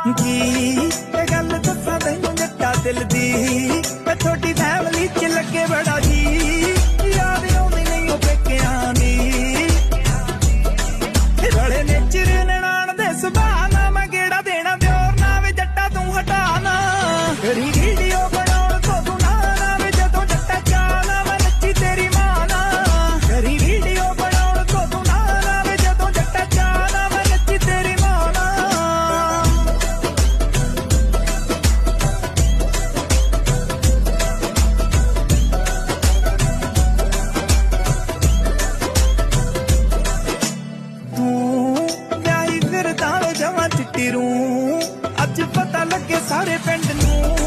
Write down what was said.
जी ये गल दसा तैनू जट्टा दिल दी मैं थोड़ी फैमिली च लगे बड़ा जी याद आउंदी नहीं ओ पेकियां दी रले नेचर ननाण दे सुभाऽ ना मैं गेड़ा देना दिओर ना वे जट्टा तू हटाना करी वीडियो बनाउण तो तू ना वे जदों जट्टा चाहना मैं नच्ची तेरी मां ना करी वीडियो बनाउण तो तू ना वे जदों जट्टा चाहना मैं नच्ची तेरी मां ना जमा चिट्टी रू अज पता लगे सारे पिंड नू